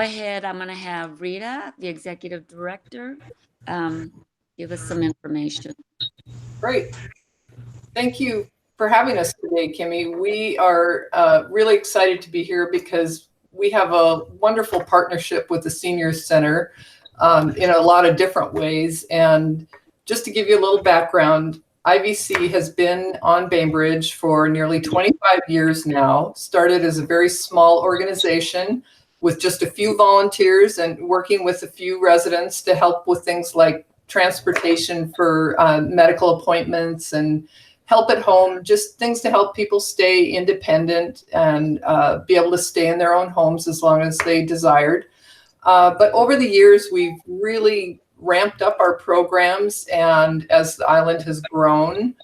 ahead. I'm going to have Rita, the executive director, give us some information. Great. Thank you for having us today, Kimmy. We are really excited to be here because we have a wonderful partnership with the Seniors Center in a lot of different ways. And just to give you a little background, IVC has been on Bainbridge for nearly 25 years now. Started as a very small organization with just a few volunteers and working with a few residents to help with things like transportation for medical appointments and help at home, just things to help people stay independent and be able to stay in their own homes as long as they desired. But over the years, we've really ramped up our programs, and as the island has grown,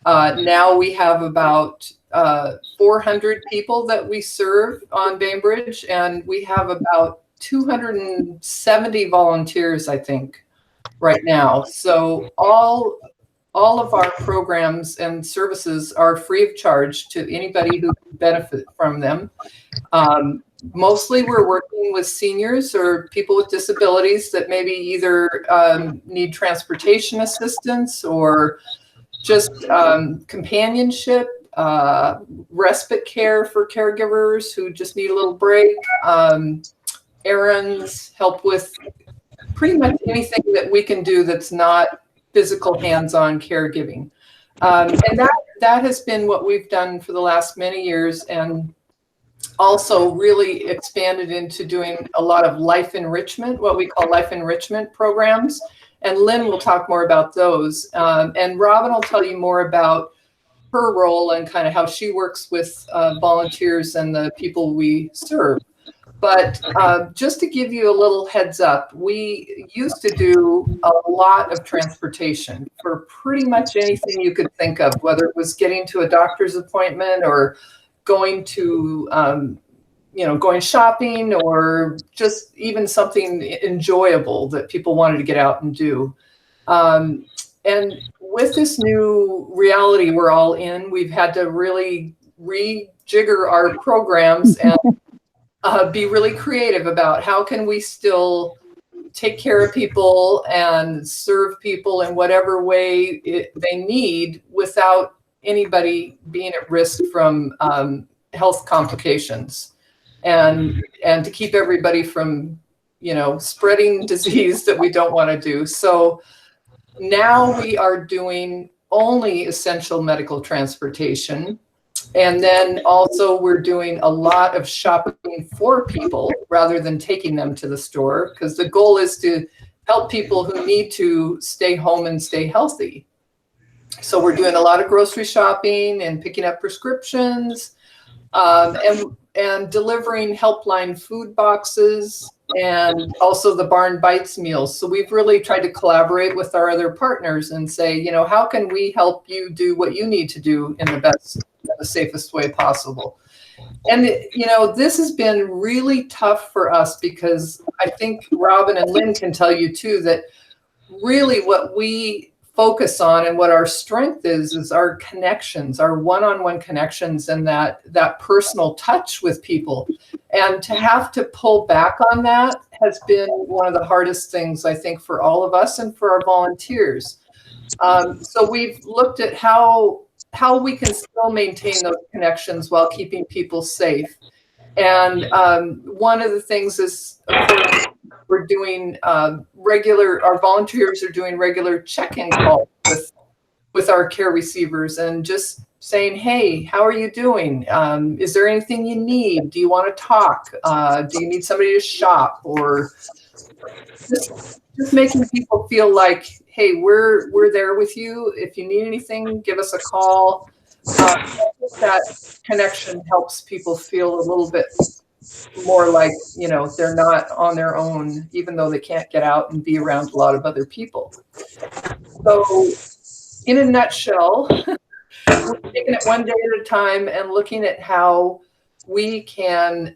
now we have about 400 people that we serve on Bainbridge, and we have about 270 volunteers, I think, right now. So all of our programs and services are free of charge to anybody who can benefit from them. Mostly we're working with seniors or people with disabilities that maybe either need transportation assistance or just companionship, respite care for caregivers who just need a little break, errands, help with pretty much anything that we can do that's not physical hands-on caregiving. And that has been what we've done for the last many years, and also really expanded into doing a lot of life enrichment, what we call life enrichment programs. And Lynn will talk more about those. And Robin will tell you more about her role and kind of how she works with volunteers and the people we serve. But just to give you a little heads up, we used to do a lot of transportation for pretty much anything you could think of, whether it was getting to a doctor's appointment or going to, going shopping, or just even something enjoyable that people wanted to get out and do. And with this new reality we're all in, we've had to really rejigger our programs and be really creative about how can we still take care of people and serve people in whatever way they need without anybody being at risk from health complications, and to keep everybody from spreading disease that we don't want to do. So now we are doing only essential medical transportation. And then also we're doing a lot of shopping for people rather than taking them to the store, because the goal is to help people who need to stay home and stay healthy. So we're doing a lot of grocery shopping and picking up prescriptions, and delivering helpline food boxes, and also the Barn Bites meals. So we've really tried to collaborate with our other partners and say, how can we help you do what you need to do in the safest way possible? And this has been really tough for us, because I think Robin and Lynn can tell you too that really what we focus on and what our strength is our connections, our one-on-one connections, and that personal touch with people. And to have to pull back on that has been one of the hardest things, I think, for all of us and for our volunteers. So we've looked at how we can still maintain those connections while keeping people safe. And one of the things is, of course, we're doing our volunteers are doing regular check-in calls with our care receivers and just saying, hey, how are you doing? Is there anything you need? Do you want to talk? Do you need somebody to shop? Or just making people feel like, hey, we're there with you. If you need anything, give us a call. That connection helps people feel a little bit more like, they're not on their own, even though they can't get out and be around a lot of other people. So in a nutshell, we're taking it one day at a time and looking at how we can,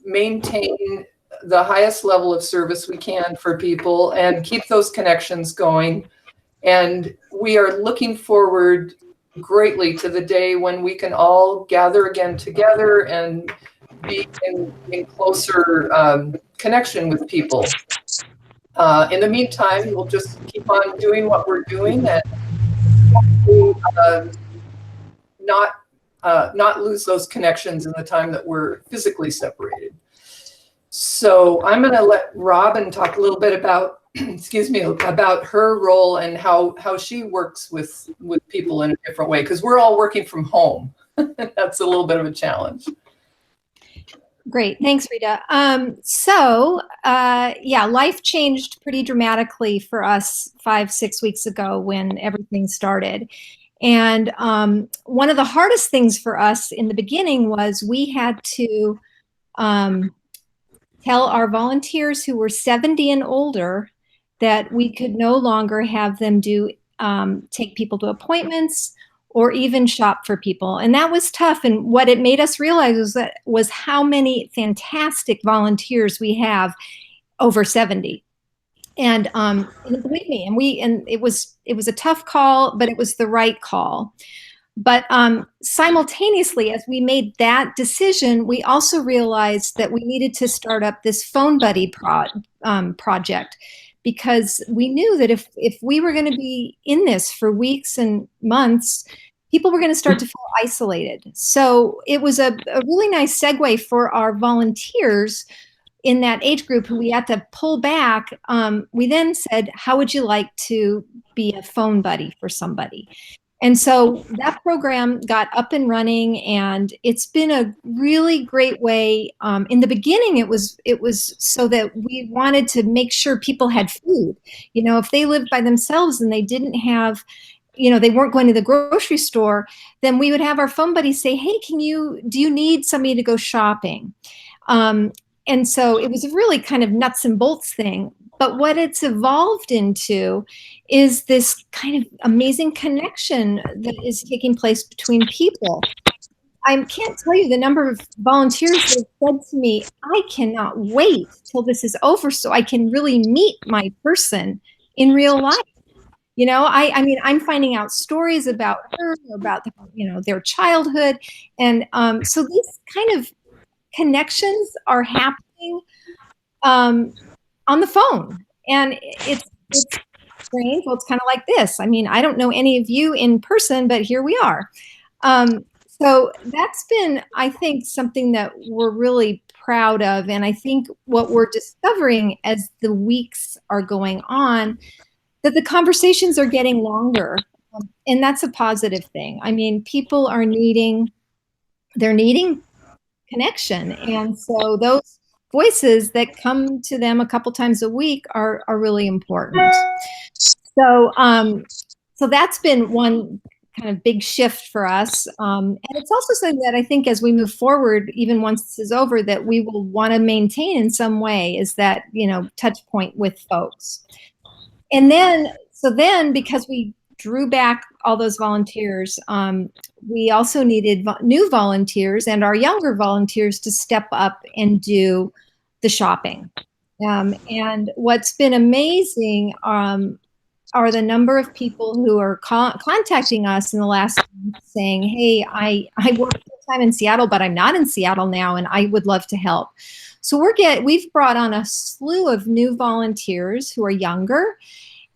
maintain the highest level of service we can for people and keep those connections going. And we are looking forward greatly to the day when we can all gather again together and be in closer connection with people. In the meantime, we'll just keep on doing what we're doing and not lose those connections in the time that we're physically separated. So I'm going to let Robin talk a little bit about, excuse me, about her role and how she works with people in a different way, because we're all working from home. That's a little bit of a challenge. Great. Thanks, Rita. Yeah, life changed pretty dramatically for us 5-6 weeks ago when everything started. And one of the hardest things for us in the beginning was we had to tell our volunteers who were 70 and older that we could no longer have them take people to appointments or even shop for people. And that was tough. And what it made us realize was how many fantastic volunteers we have over 70. And believe me, and it was a tough call, but it was the right call. But simultaneously, as we made that decision, we also realized that we needed to start up this phone buddy project, because we knew that if we were going to be in this for weeks and months, people were going to start to feel isolated. So it was a really nice segue for our volunteers in that age group who we had to pull back. We then said, how would you like to be a phone buddy for somebody? And so that program got up and running, and it's been a really great way. In the beginning, it was so that we wanted to make sure people had food. You know, if they lived by themselves and they didn't have, they weren't going to the grocery store, then we would have our phone buddies say, hey, do you need somebody to go shopping? And so it was a really kind of nuts and bolts thing. But what it's evolved into is this kind of amazing connection that is taking place between people. I can't tell you the number of volunteers that have said to me, I cannot wait till this is over so I can really meet my person in real life. I mean, I'm finding out stories about her, about their childhood. And so these kind of connections are happening on the phone. And it's strange. Well, it's kind of like this. I mean, I don't know any of you in person, but here we are. So that's been, I think, something that we're really proud of. And I think what we're discovering as the weeks are going on, that the conversations are getting longer. And that's a positive thing. I mean, people are needing connection. And so those voices that come to them a couple times a week are really important. So that's been one kind of big shift for us. And it's also something that I think as we move forward, even once this is over, that we will want to maintain in some way, is that, touch point with folks. And then because we drew back all those volunteers, we also needed new volunteers and our younger volunteers to step up and do the shopping. And what's been amazing are the number of people who are contacting us in the last month saying, hey, I work full-time in Seattle, but I'm not in Seattle now, and I would love to help. So we've brought on a slew of new volunteers who are younger,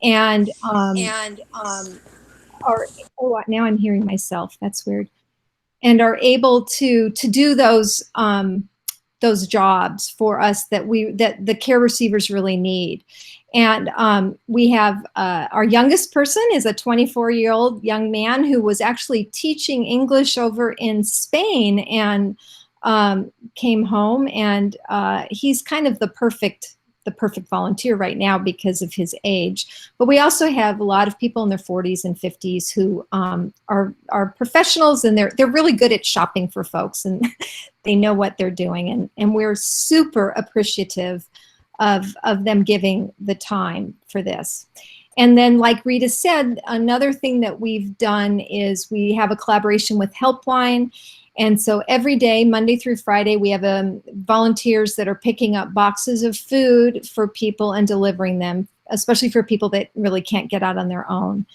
and now I'm hearing myself. That's weird. And are able to do those jobs for us that the care receivers really need. And we have our youngest person is a 24-year-old young man who was actually teaching English over in Spain and came home, and he's kind of the perfect volunteer right now because of his age. But we also have a lot of people in their 40s and 50s who are professionals, and they're really good at shopping for folks, and they know what they're doing. And we're super appreciative of them giving the time for this. And then, like Rita said, another thing that we've done is we have a collaboration with Helpline. And so every day, Monday through Friday, we have volunteers that are picking up boxes of food for people and delivering them, especially for people that really can't get out on their own.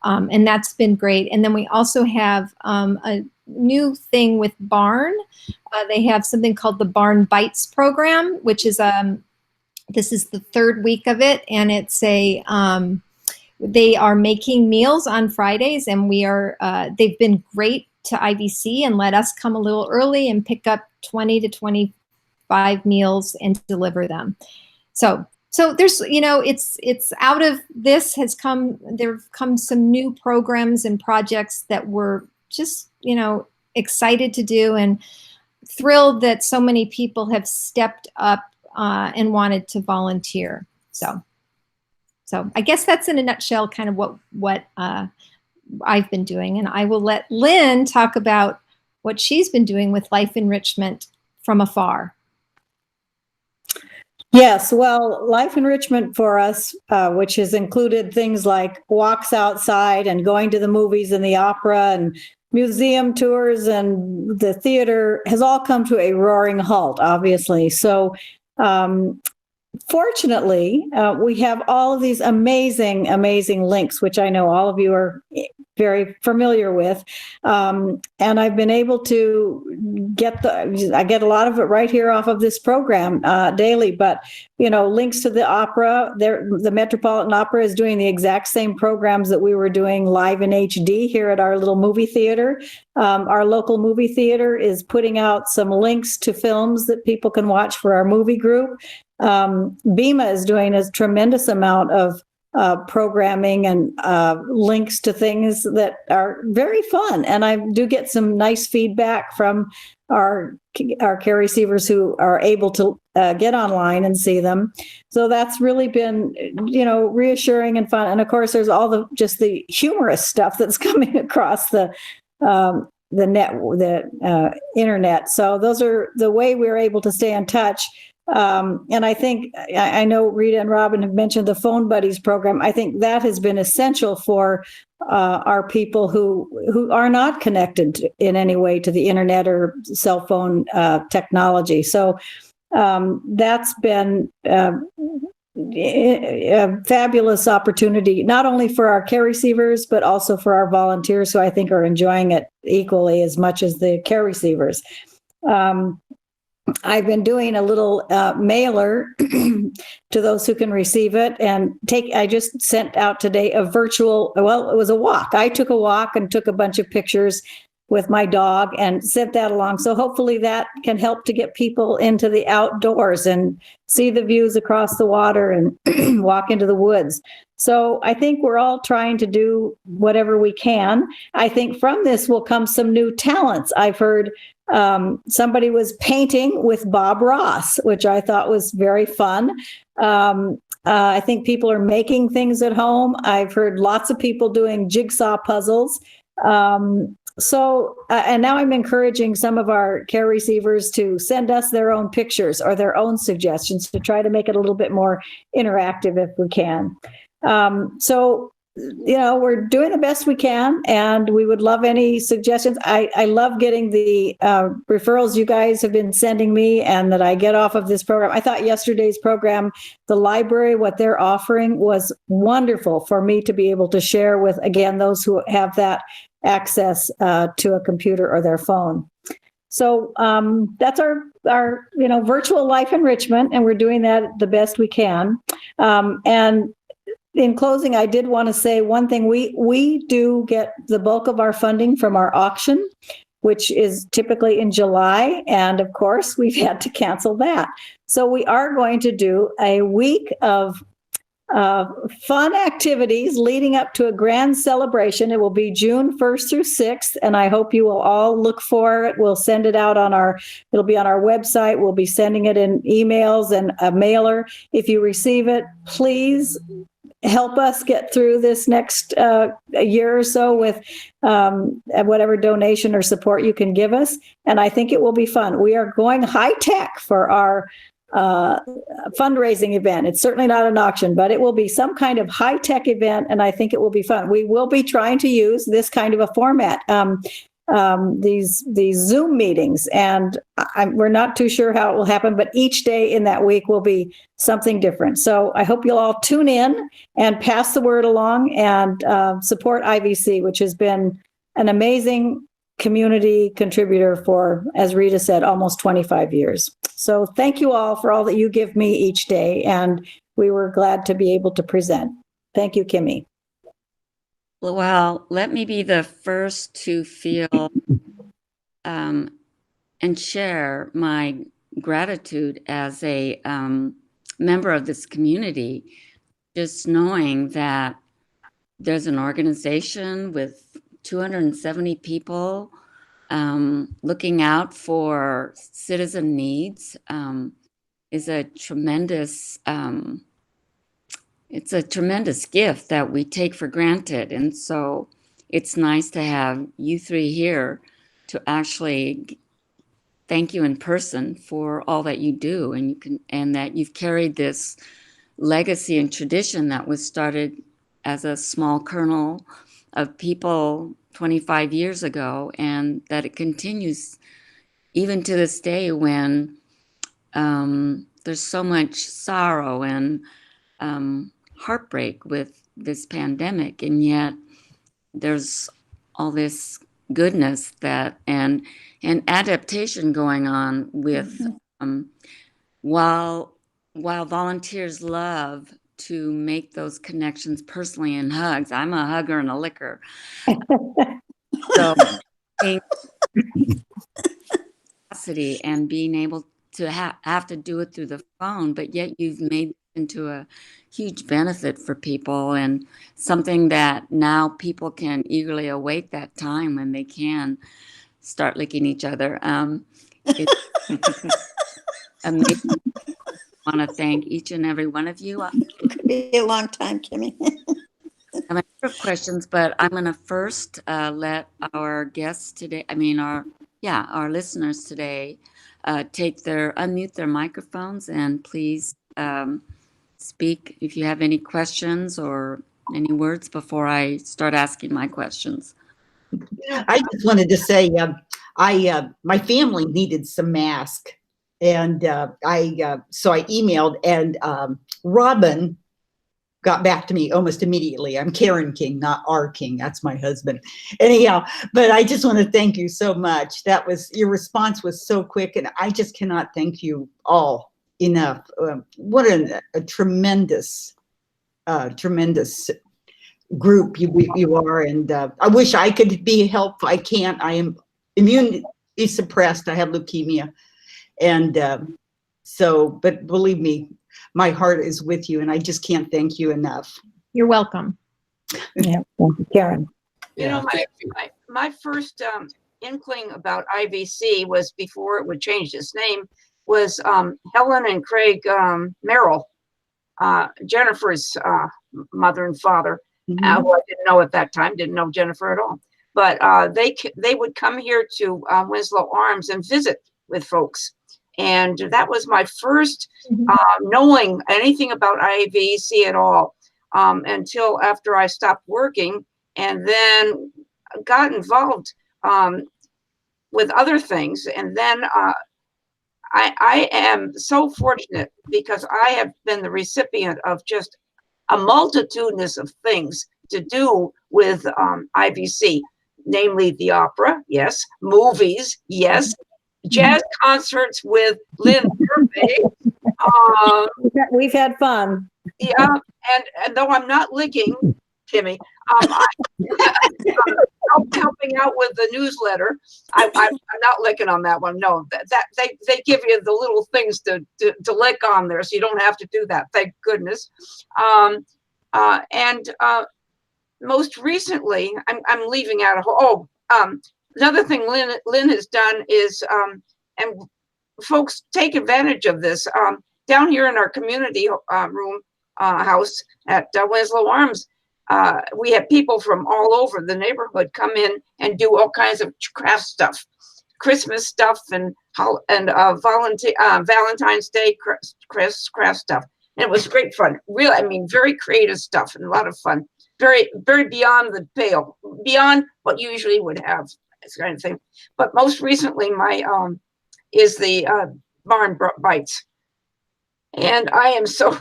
And that's been great. And then we also have a new thing with Barn. They have something called the Barn Bites program, which is this is the third week of it, and it's they are making meals on Fridays, and they've been great to IVC and let us come a little early and pick up 20 to 25 meals and deliver them. So there's, it's out of this there've come some new programs and projects that we're just, excited to do, and thrilled that so many people have stepped up and wanted to volunteer. So I guess that's in a nutshell kind of what I've been doing. And I will let Lynn talk about what she's been doing with Life Enrichment from afar. Yes, well, Life Enrichment for us, which has included things like walks outside and going to the movies and the opera and museum tours and the theater, has all come to a roaring halt, obviously. So fortunately, we have all of these amazing, amazing links, which I know all of you are very familiar with. And I've been able to I get a lot of it right here off of this program daily, but, links to the opera, the Metropolitan Opera is doing the exact same programs that we were doing live in HD here at our little movie theater. Our local movie theater is putting out some links to films that people can watch for our movie group. BEMA is doing a tremendous amount of programming and links to things that are very fun. And I do get some nice feedback from our care receivers who are able to get online and see them. So that's really been, reassuring and fun. And of course, there's all the humorous stuff that's coming across the internet. So those are the way we're able to stay in touch. And I think, I know Rita and Robin have mentioned the Phone Buddies program. I think that has been essential for our people who are not connected in any way to the internet or cell phone technology. So that's been a fabulous opportunity, not only for our care receivers, but also for our volunteers, who I think are enjoying it equally as much as the care receivers. I've been doing a little mailer to those who can receive it, and I just sent out today it was a walk. I took a walk and took a bunch of pictures with my dog and sent that along. So hopefully that can help to get people into the outdoors and see the views across the water and walk into the woods. So I think we're all trying to do whatever we can. I think from this will come some new talents. I've heard somebody was painting with Bob Ross, which I thought was very fun. I think people are making things at home. I've heard lots of people doing jigsaw puzzles. And now I'm encouraging some of our care receivers to send us their own pictures or their own suggestions to try to make it a little bit more interactive if we can. We're doing the best we can, and we would love any suggestions. I love getting the referrals you guys have been sending me and that I get off of this program. I thought yesterday's program, the library, what they're offering was wonderful for me to be able to share with, again, those who have that access to a computer or their phone. So that's our virtual life enrichment, and we're doing that the best we can. And in closing, I did want to say one thing. We do get the bulk of our funding from our auction, which is typically in July. And of course, we've had to cancel that. So we are going to do a week of fun activities leading up to a grand celebration. It will be June 1st through 6th, and I hope you will all look for it. We'll send it out it'll be on our website. We'll be sending it in emails and a mailer. If you receive it, please help us get through this next year or so with whatever donation or support you can give us. And I think it will be fun. We are going high tech for our fundraising event. It's certainly not an auction, but it will be some kind of high tech event, and I think it will be fun. We will be trying to use this kind of a format. these Zoom meetings, and we're not too sure how it will happen, but each day in that week will be something different. So I hope you'll all tune in and pass the word along and support IVC, which has been an amazing community contributor for, as Rita said, almost 25 years. So thank you all for all that you give me each day, and we were glad to be able to present. Thank you, Kimmy. Well, let me be the first to feel and share my gratitude as a member of this community, just knowing that there's an organization with 270 people looking out for citizen needs is a tremendous it's a tremendous gift that we take for granted. And so it's nice to have you three here to actually thank you in person for all that you do, and that you've carried this legacy and tradition that was started as a small kernel of people 25 years ago, and that it continues even to this day when there's so much sorrow and heartbreak with this pandemic, and yet there's all this goodness that and adaptation going on with while volunteers love to make those connections personally in hugs. I'm a hugger and a licker. So capacity and being able to have to do it through the phone, but yet you've made it into a huge benefit for people, and something that now people can eagerly await that time when they can start licking each other. It's amazing. I want to thank each and every one of you. It could be a long time, Kimmy. I have a number of questions, but I'm going to first let our guests today, our listeners today, unmute their microphones, and please speak if you have any questions or any words before I start asking my questions. I just wanted to say, my family needed some masks, and so I emailed, and Robin got back to me almost immediately. I'm Karen King, not R. King. That's my husband. Anyhow, but I just want to thank you so much. Your response was so quick, and I just cannot thank you all enough. What a tremendous group you are, and I wish I could be helpful. I can't. I am immunely suppressed. I have leukemia, and but believe me, my heart is with you, and I just can't thank you enough. You're welcome. Yeah, thank you, Karen. You know, my first inkling about IVC was, before it would change its name, was Helen and Craig Merrill, Jennifer's mother and father, who I didn't know at that time, didn't know Jennifer at all. But they would come here to Winslow Arms and visit with folks. And that was my first knowing anything about IVC at all, until after I stopped working and then got involved with other things. And then I am so fortunate, because I have been the recipient of just a multitudinous of things to do with IVC, namely the opera, yes, movies, yes, jazz concerts with Lynn Murphy. We've had fun. Yeah, and though I'm not licking, Kimmy, helping out with the newsletter. I'm not licking on that one. No, that they give you the little things to lick on there, so you don't have to do that. Thank goodness. Most recently, I'm leaving out another thing Lynn has done is, and folks take advantage of this, down here in our community room house at Winslow Arms. We have people from all over the neighborhood come in and do all kinds of craft stuff, Christmas stuff, and Valentine's Day craft stuff. And it was great fun. Really, very creative stuff and a lot of fun. Very, very beyond the pale, beyond what you usually would have kind of thing. But most recently, my is the barn bites, and I'm so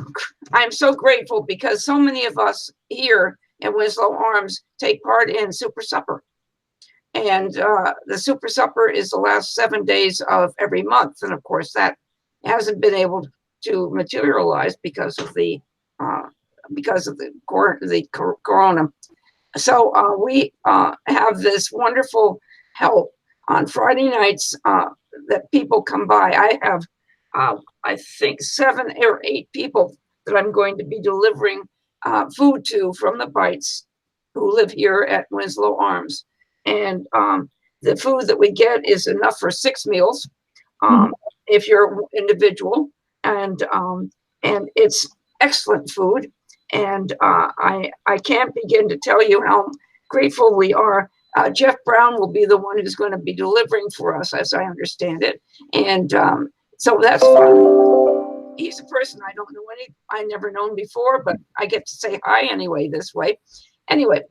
grateful because so many of us here in Winslow Arms take part in Super Supper, and the Super Supper is the last 7 days of every month, and of course that hasn't been able to materialize because of the corona. So we have this wonderful help on Friday nights that people come by. I have, I think, 7 or 8 people that I'm going to be delivering food to from the Bites who live here at Winslow Arms. And the food that we get is enough for 6 meals if you're an individual. And it's excellent food. And I can't begin to tell you how grateful we are. Jeff Brown will be the one who's going to be delivering for us, as I understand it. And so that's fun. He's a person I never known before, but I get to say hi anyway this way. Anyway,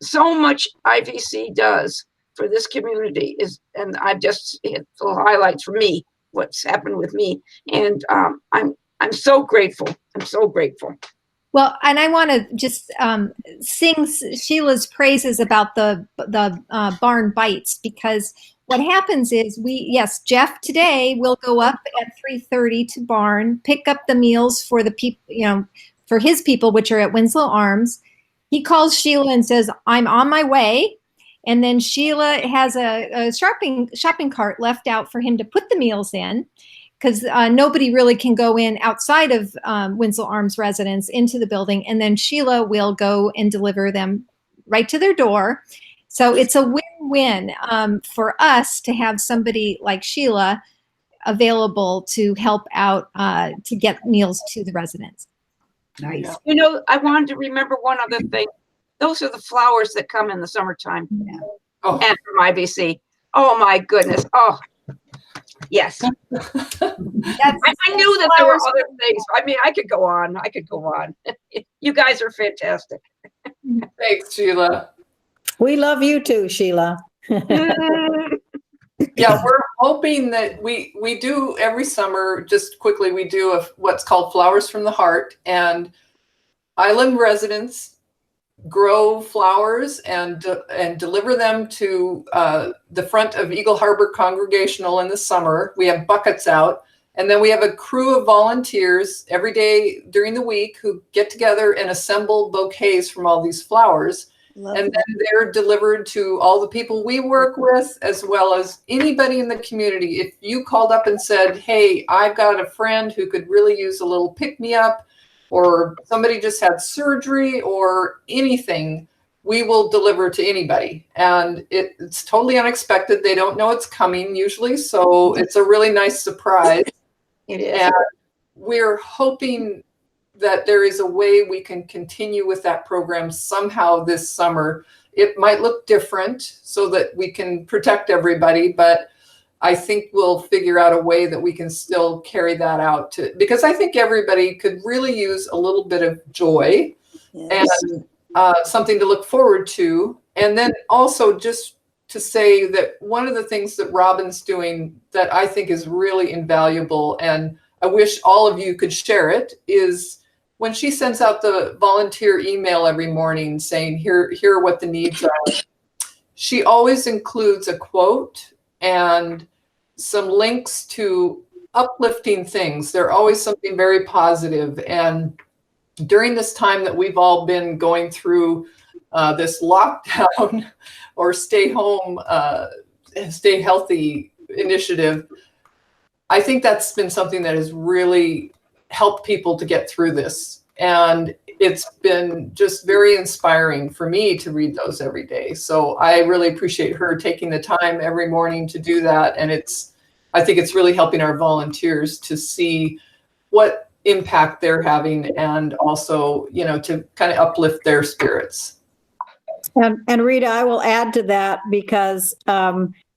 so much IVC does for this community and I've just hit the highlights for me, what's happened with me. And I'm so grateful. I'm so grateful. Well, and I want to just sing Sheila's praises about the barn bites, because what happens is Jeff today will go up at 3:30 to barn, pick up the meals for the people, for his people, which are at Winslow Arms. He calls Sheila and says, "I'm on my way." And then Sheila has a shopping cart left out for him to put the meals in, because nobody really can go in outside of Winslow Arms residence into the building. And then Sheila will go and deliver them right to their door. So it's a win-win for us to have somebody like Sheila available to help out to get meals to the residents. Nice. I wanted to remember one other thing. Those are the flowers that come in the summertime. Yeah. Oh. And from IVC. Oh my goodness. Oh, yes. I knew that there were other things. I mean, I could go on. You guys are fantastic. Thanks, Sheila. We love you too, Sheila. Yeah, we're hoping that we do every summer, just quickly, we do what's called Flowers from the Heart, and island residents grow flowers and deliver them to the front of Eagle Harbor Congregational in the summer. We have buckets out, and then we have a crew of volunteers every day during the week who get together and assemble bouquets from all these flowers. And then they're delivered to all the people we work with, as well as anybody in the community. If you called up and said, "Hey, I've got a friend who could really use a little pick-me-up," or somebody just had surgery or anything, we will deliver to anybody. And it's totally unexpected. They don't know it's coming usually. So it's a really nice surprise. It is. And we're hoping that there is a way we can continue with that program somehow this summer. It might look different so that we can protect everybody, but I think we'll figure out a way that we can still carry that out because I think everybody could really use a little bit of joy and something to look forward to. And then also just to say that one of the things that Robin's doing that I think is really invaluable, and I wish all of you could share it, is when she sends out the volunteer email every morning saying, here are what the needs are, she always includes a quote and some links to uplifting things. They're always something very positive. And during this time that we've all been going through this lockdown or stay home, stay healthy initiative, I think that's been something that has really helped people to get through this. And it's been just very inspiring for me to read those every day. So I really appreciate her taking the time every morning to do that. And I think it's really helping our volunteers to see what impact they're having, and also, to kind of uplift their spirits. And Rita, I will add to that because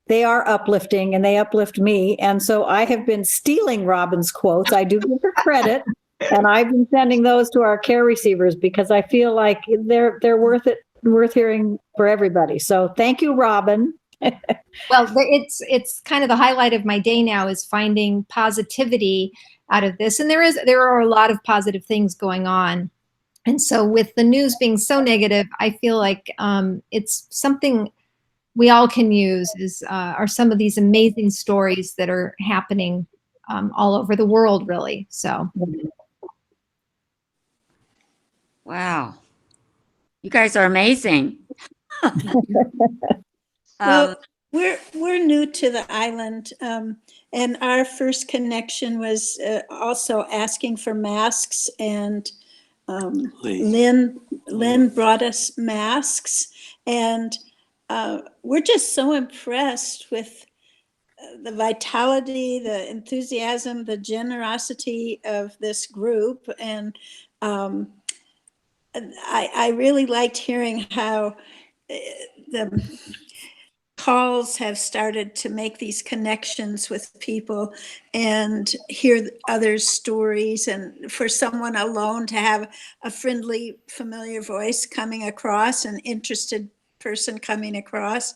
they are uplifting and they uplift me. And so I have been stealing Robin's quotes. I do give her credit. And I've been sending those to our care receivers because I feel like they're worth hearing for everybody. So thank you, Robin. Well, it's kind of the highlight of my day now is finding positivity out of this. And there are a lot of positive things going on. And so with the news being so negative, I feel like it's something we all can use are some of these amazing stories that are happening all over the world, really. So. Wow. You guys are amazing. Well, we're new to the island, and our first connection was also asking for masks, and Lynn brought us masks, and we're just so impressed with the vitality, the enthusiasm, the generosity of this group, and I really liked hearing how the calls have started to make these connections with people and hear others' stories, and for someone alone to have a friendly, familiar voice coming across, an interested person coming across.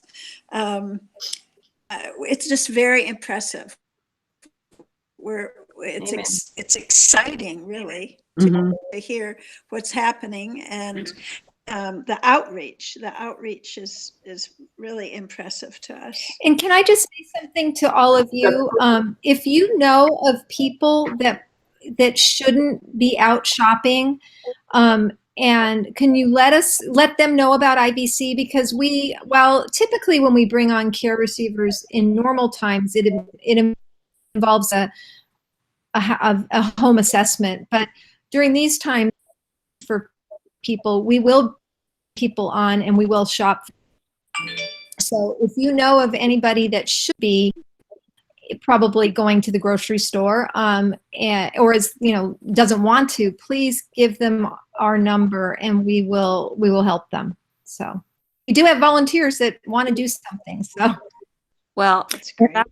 It's just very impressive. It's exciting, really, to hear what's happening, and the outreach is really impressive to us. And can I just say something to all of you? If you know of people that shouldn't be out shopping, and can you let them know about IBC? Because typically when we bring on care receivers in normal times, it involves a home assessment, but during these times for people, we will people on and we will shop. So if you know of anybody that should be probably going to the grocery store, or doesn't want to, please give them our number and we will help them. So we do have volunteers that want to do something. So well, that's great. One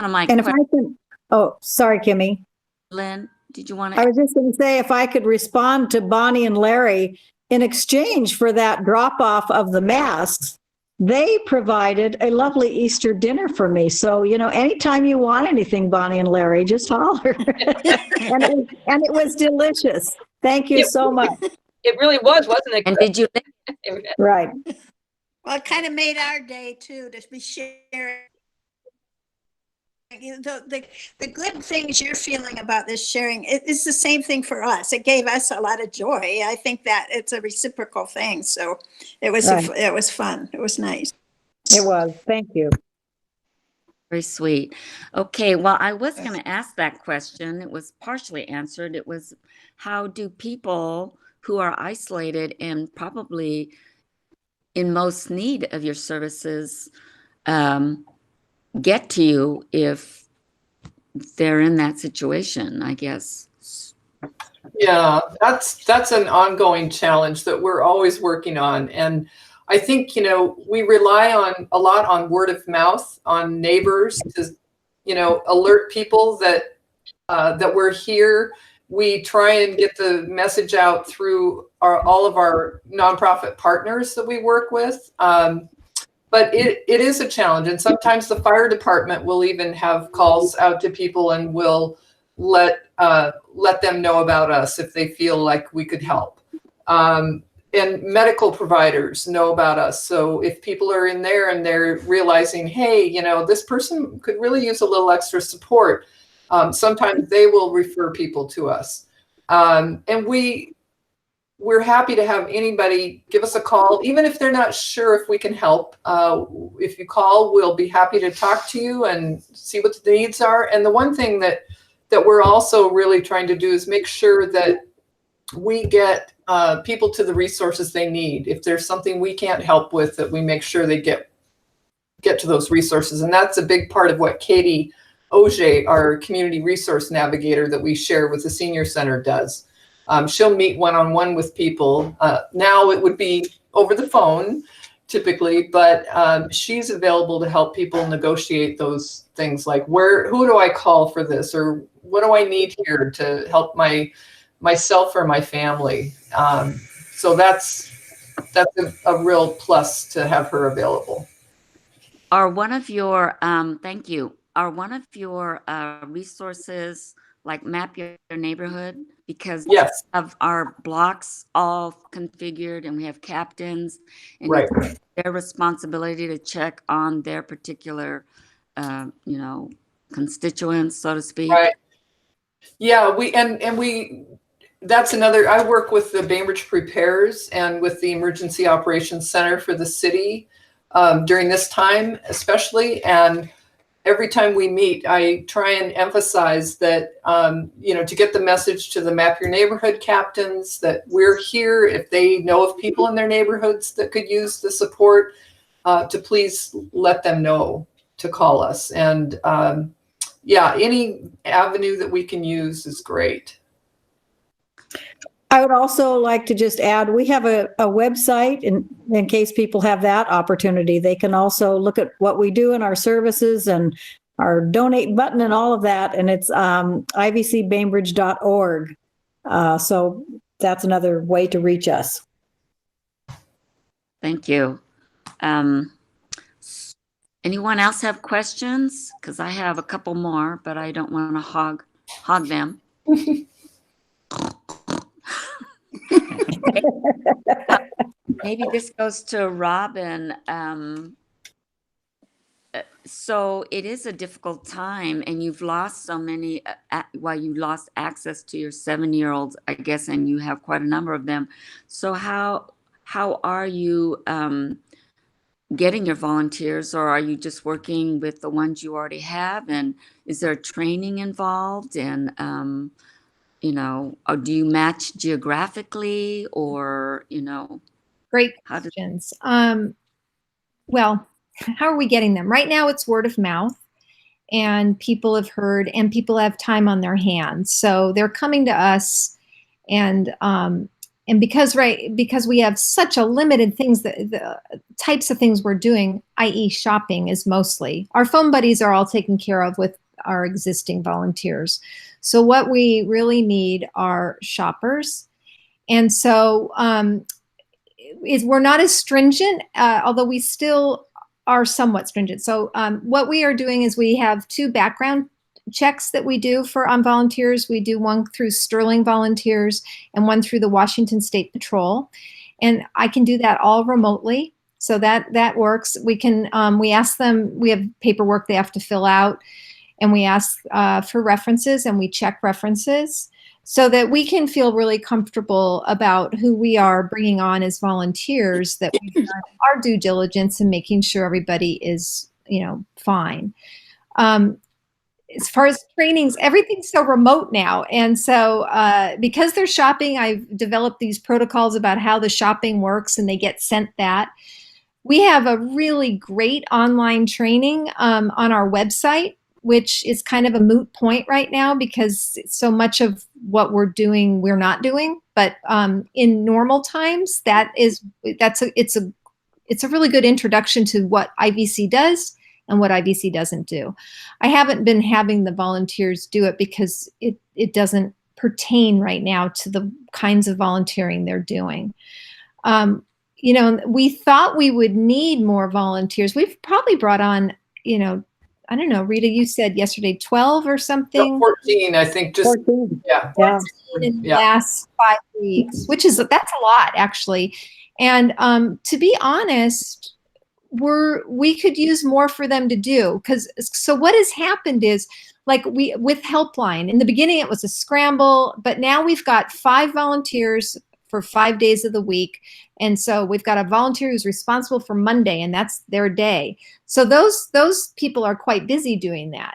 of my And if I can, oh, sorry, Kimmy. Lynn, did you want to? I was just going to say, if I could respond to Bonnie and Larry, in exchange for that drop off of the masks, they provided a lovely Easter dinner for me. So, anytime you want anything, Bonnie and Larry, just holler. and it was delicious. Thank you so much. It really was, wasn't it? And did you? Right. Well, it kind of made our day too, to be sharing. The good things you're feeling about this sharing, it's the same thing for us. It gave us a lot of joy. I think that it's a reciprocal thing. So it was Right. it was fun. It was nice. It was. Thank you. Very sweet. Okay, well, I was going to ask that question. It was partially answered. It was, how do people who are isolated and probably in most need of your services get to you if they're in that situation, I guess? Yeah, that's an ongoing challenge that we're always working on. And I think, we rely a lot on word of mouth, on neighbors to, alert people that we're here. We try and get the message out through all of our nonprofit partners that we work with. But it is a challenge. And sometimes the fire department will even have calls out to people and will let them know about us if they feel like we could help. And medical providers know about us. So if people are in there and they're realizing, hey, this person could really use a little extra support, sometimes they will refer people to us. And we're happy to have anybody give us a call, even if they're not sure if we can help. If you call, we'll be happy to talk to you and see what the needs are. And the one thing that we're also really trying to do is make sure that we get people to the resources they need. If there's something we can't help with, that we make sure they get to those resources. And that's a big part of what Katie Auger, our community resource navigator that we share with the senior center, does. She'll meet one-on-one with people. Now it would be over the phone typically, but she's available to help people negotiate those things like who do I call for this, or what do I need here to help myself or my family. So that's a real plus to have her available. Are one of your, thank you, are one of your resources like Map Your Neighborhood? Because Yes, of our blocks all configured and we have captains and right. it's their responsibility to check on their particular, you know, constituents, so to speak. Right. Yeah, we that's another, I work with the Bainbridge Prepares and with the Emergency Operations Center for the city during this time especially. And every time we meet, I try and emphasize that, you know, to get the message to the Map Your Neighborhood captains that we're here if they know of people in their neighborhoods that could use the support, to please let them know to call us. And yeah, any avenue that we can use is great. I would also like to just add, we have a website in case people have that opportunity. They can also look at what we do in our services and our donate button and all of that. And it's ivcbainbridge.org. So that's another way to reach us. Thank you. Anyone else have questions? Because I have a couple more, but I don't want to hog them. Maybe this goes to Robin. So it is a difficult time, and you've lost so many. You lost access to your 7-year-olds, I guess, and you have quite a number of them. So how are you getting your volunteers, or are you just working with the ones you already have? And is there training involved? And you know, or do you match geographically, or you know? Great questions. Well, how are we getting them? Right now it's word of mouth, and people have heard, and people have time on their hands. So they're coming to us, and because we have such a limited things, the types of things we're doing, i.e. shopping is mostly. Our phone buddies are all taken care of with our existing volunteers. So what we really need are shoppers. And so we're not as stringent, although we still are somewhat stringent. So what we are doing is we have 2 background checks that we do for volunteers. We do one through Sterling Volunteers and one through the Washington State Patrol. And I can do that all remotely. So that works. We can, we ask them, we have paperwork they have to fill out, and we ask for references, and we check references so that we can feel really comfortable about who we are bringing on as volunteers, that we've done our due diligence in making sure everybody is, you know, fine. As far as trainings, everything's so remote now. And so because they're shopping, I've developed these protocols about how the shopping works, and they get sent that. We have a really great online training on our website, which is kind of a moot point right now because so much of what we're doing, we're not doing. But in normal times, it's a really good introduction to what IVC does and what IVC doesn't do. I haven't been having the volunteers do it because it doesn't pertain right now to the kinds of volunteering they're doing. You know, we thought we would need more volunteers. We've probably brought on, you know, I don't know, Rita, you said yesterday 12 or something? 14, I think. Just 14. Yeah. 14 in the last 5 weeks, that's a lot, actually. And to be honest, we could use more for them to do. So what has happened is, like with Helpline, in the beginning it was a scramble, but now we've got 5 volunteers for 5 days of the week. And so we've got a volunteer who's responsible for Monday, and that's their day. So those people are quite busy doing that.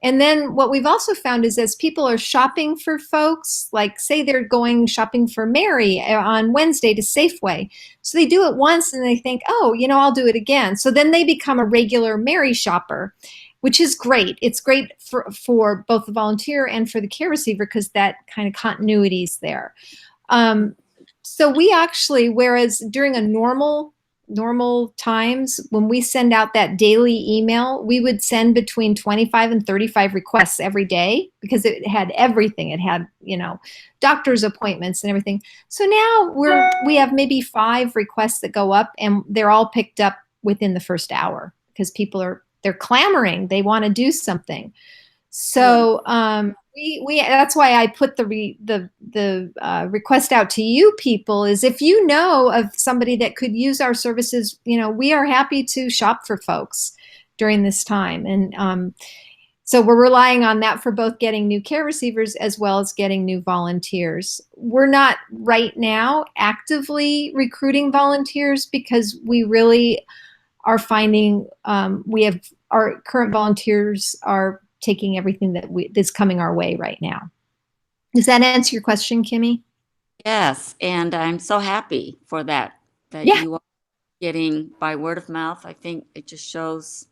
And then what we've also found is as people are shopping for folks, like say they're going shopping for Mary on Wednesday to Safeway. So they do it once and they think, oh, you know, I'll do it again. So then they become a regular Mary shopper, which is great. It's great for both the volunteer and for the care receiver because that kind of continuity is there. So we actually, whereas during a normal times, when we send out that daily email, we would send between 25 and 35 requests every day because it had everything. It had, you know, doctor's appointments and everything. So now we have maybe 5 requests that go up, and they're all picked up within the first hour because they're clamoring. They want to do something. So we that's why I put the request out to you people is if you know of somebody that could use our services, we are happy to shop for folks during this time. And so we're relying on that for both getting new care receivers as well as getting new volunteers. We're not right now actively recruiting volunteers because we really are finding we have our current volunteers are taking everything that's coming our way right now. Does that answer your question, Kimmy? Yes, and I'm so happy for that Yeah. you are getting by word of mouth. I think it just shows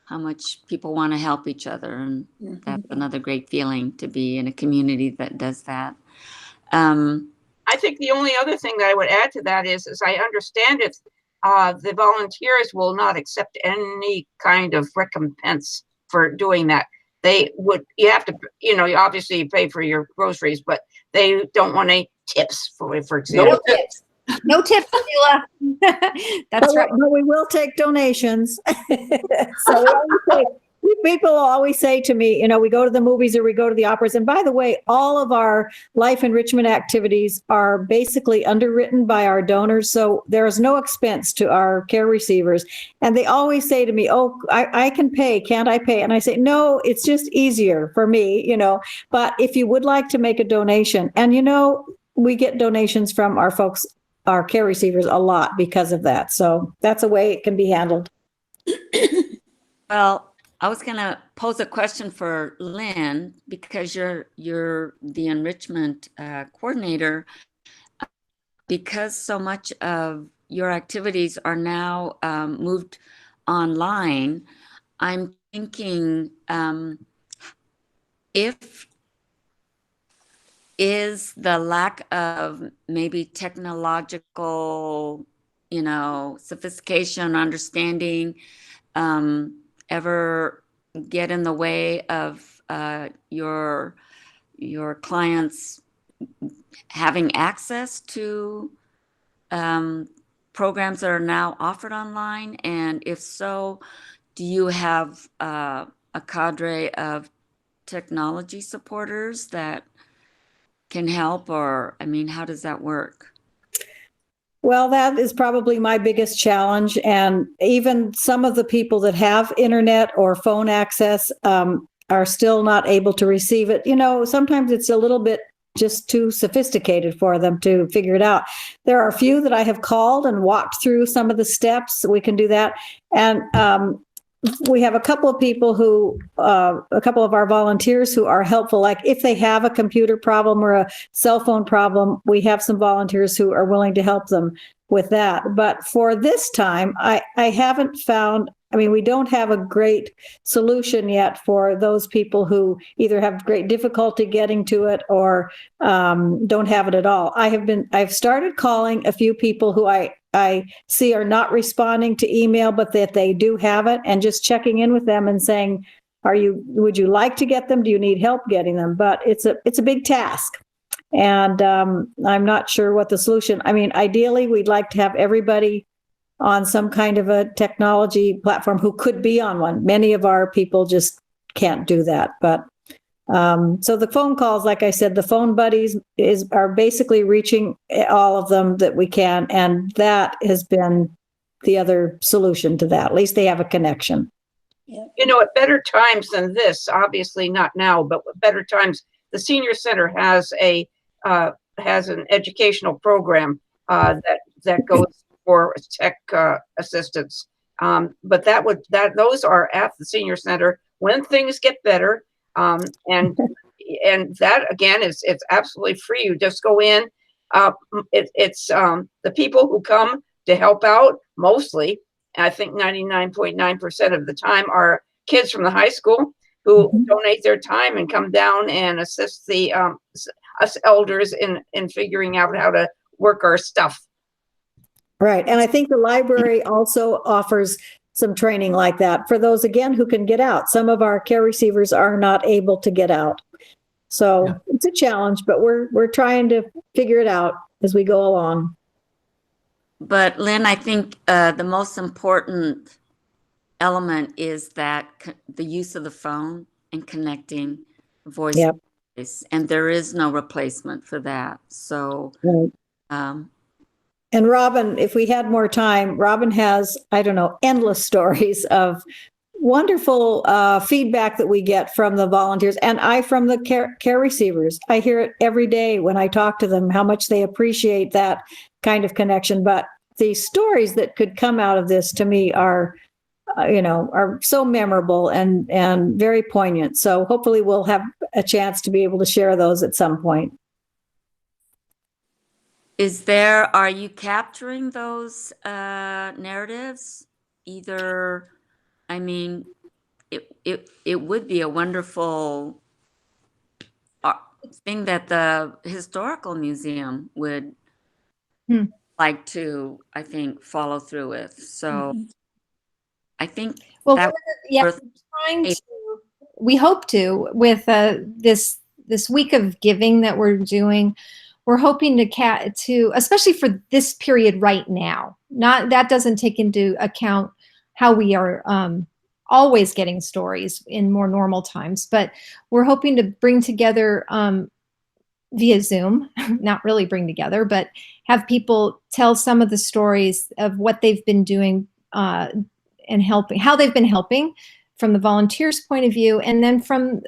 how much people want to help each other, and that's another great feeling to be in a community that does that. I think the only other thing that I would add to that is, as I understand it, the volunteers will not accept any kind of recompense for doing that. You have to, you obviously pay for your groceries, but they don't want any tips, for example. No tips. No tips, Sheila. That's right. But we will take donations. People always say to me, we go to the movies or we go to the operas. And by the way, all of our life enrichment activities are basically underwritten by our donors. So there is no expense to our care receivers. And they always say to me, oh, I can pay. Can't I pay? And I say, no, it's just easier for me, But if you would like to make a donation, and, we get donations from our folks, our care receivers a lot because of that. So that's a way it can be handled. Well, I was going to pose a question for Lynn, because you're the enrichment coordinator. Because so much of your activities are now moved online, I'm thinking is the lack of maybe technological, sophistication, understanding, ever get in the way of your clients having access to programs that are now offered online? And if so, do you have a cadre of technology supporters that can help? Or, how does that work? Well, that is probably my biggest challenge. And even some of the people that have internet or phone access are still not able to receive it. Sometimes it's a little bit just too sophisticated for them to figure it out. There are a few that I have called and walked through some of the steps. We can do that. And we have a couple of people a couple of our volunteers who are helpful. Like if they have a computer problem or a cell phone problem, we have some volunteers who are willing to help them with that. But for this time, I haven't found, we don't have a great solution yet for those people who either have great difficulty getting to it or don't have it at all. I've started calling a few people who I see are not responding to email, but that they do have it, and just checking in with them and saying, would you like to get them? Do you need help getting them? But it's a big task. And I'm not sure what the solution. Ideally, we'd like to have everybody on some kind of a technology platform who could be on one. Many of our people just can't do that. But so the phone calls, like I said, the phone buddies are basically reaching all of them that we can. And that has been the other solution to that. At least they have a connection. Yeah. At better times than this, obviously not now, but at better times, the Senior Center has an educational program that goes for tech assistance. But those are at the Senior Center when things get better. And that again it's absolutely free. You just go in. It's the people who come to help out mostly, I think 99.9% of the time, are kids from the high school who donate their time and come down and assist us elders in figuring out how to work our stuff. Right. And I think the library also offers some training like that for those, again, who can get out. Some of our care receivers are not able to get out. So It's a challenge, but we're trying to figure it out as we go along. But Lynn, I think the most important element is that the use of the phone and connecting voice Yep. to voice, and there is no replacement for that. So, Right. and Robin, if we had more time, Robin has, I don't know, endless stories of wonderful feedback that we get from the volunteers and from the care receivers. I hear it every day when I talk to them, how much they appreciate that kind of connection. But the stories that could come out of this to me are so memorable and very poignant. So hopefully we'll have a chance to be able to share those at some point. are you capturing those narratives? Either, I mean, it would be a wonderful thing that the historical museum would like to, I think, follow through with. So I think we hope to, with this week of giving that we're doing. We're hoping to, especially for this period right now, that doesn't take into account how we are always getting stories in more normal times, but we're hoping to bring together via Zoom, not really bring together, but have people tell some of the stories of what they've been doing and helping, how they've been helping from the volunteers' point of view, and then from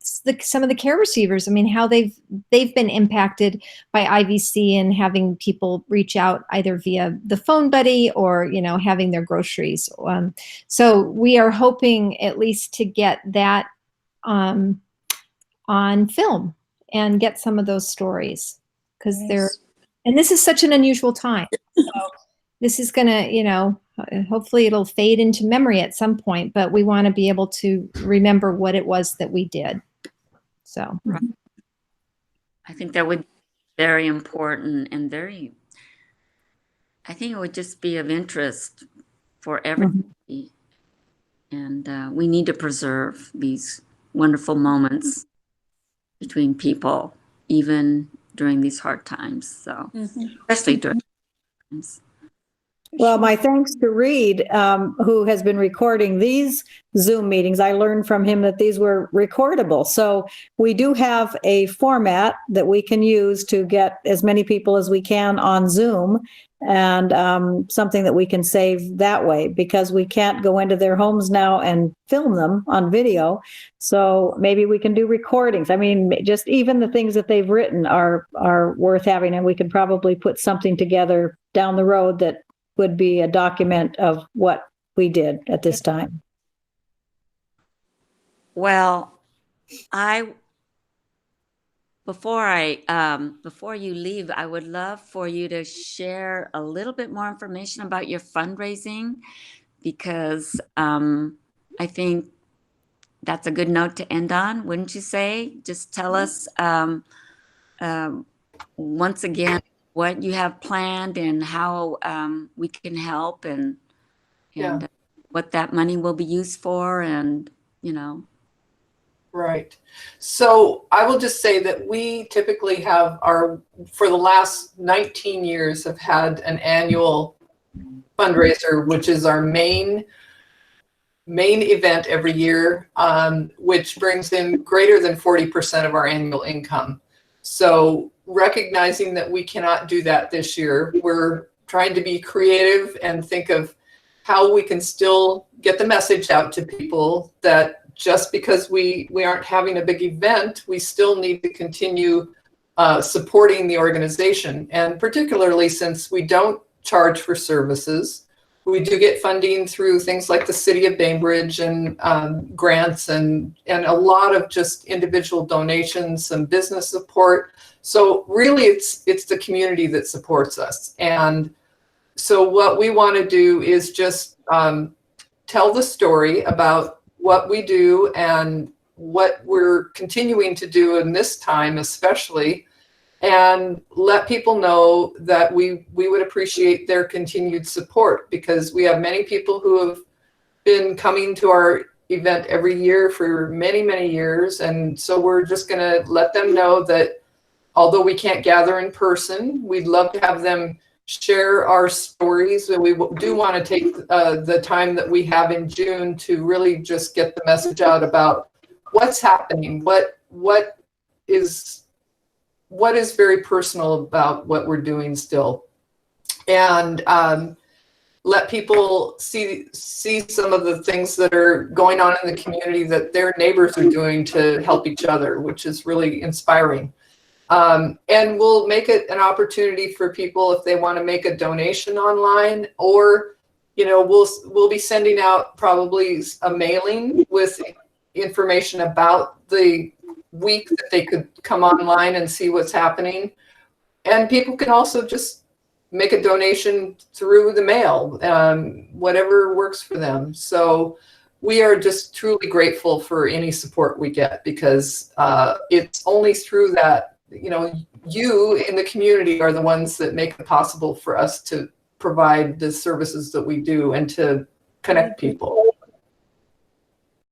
some of the care receivers. I mean, how they've been impacted by IVC and having people reach out either via the phone buddy or having their groceries. So we are hoping at least to get that on film and get some of those stories, because and this is such an unusual time. So this is gonna, hopefully it'll fade into memory at some point, but we want to be able to remember what it was that we did. So I think that would be very important and I think it would just be of interest for everybody. And we need to preserve these wonderful moments between people, even during these hard times. So, especially during times. Well, my thanks to Reed, who has been recording these Zoom meetings. I learned from him that these were recordable. So we do have a format that we can use to get as many people as we can on Zoom, and something that we can save that way, because we can't go into their homes now and film them on video. So maybe we can do recordings. I mean, just even the things that they've written are worth having, and we can probably put something together down the road that would be a document of what we did at this time. Well, before you leave, I would love for you to share a little bit more information about your fundraising, because I think that's a good note to end on, wouldn't you say? Just tell us once again what you have planned and how we can help, and what that money will be used for, and Right. So I will just say that we typically have for the last 19 years, have had an annual fundraiser, which is our main event every year, which brings in greater than 40% of our annual income. So recognizing that we cannot do that this year, we're trying to be creative and think of how we can still get the message out to people that just because we aren't having a big event, we still need to continue supporting the organization. And particularly since we don't charge for services, we do get funding through things like the City of Bainbridge and grants and a lot of just individual donations, some business support. So really it's the community that supports us. And so what we want to do is just tell the story about what we do and what we're continuing to do in this time especially, and let people know that we would appreciate their continued support, because we have many people who have been coming to our event every year for many, many years. And so we're just going to let them know that although we can't gather in person, we'd love to have them share our stories. And we do want to take the time that we have in June to really just get the message out about what's happening, what is very personal about what we're doing still, and let people see some of the things that are going on in the community that their neighbors are doing to help each other, which is really inspiring. And we'll make it an opportunity for people if they want to make a donation online, or, you know, we'll be sending out probably a mailing with information about the week that they could come online and see what's happening. And people can also just make a donation through the mail, whatever works for them. So we are just truly grateful for any support we get, because it's only through that, you know, you in the community are the ones that make it possible for us to provide the services that we do and to connect people.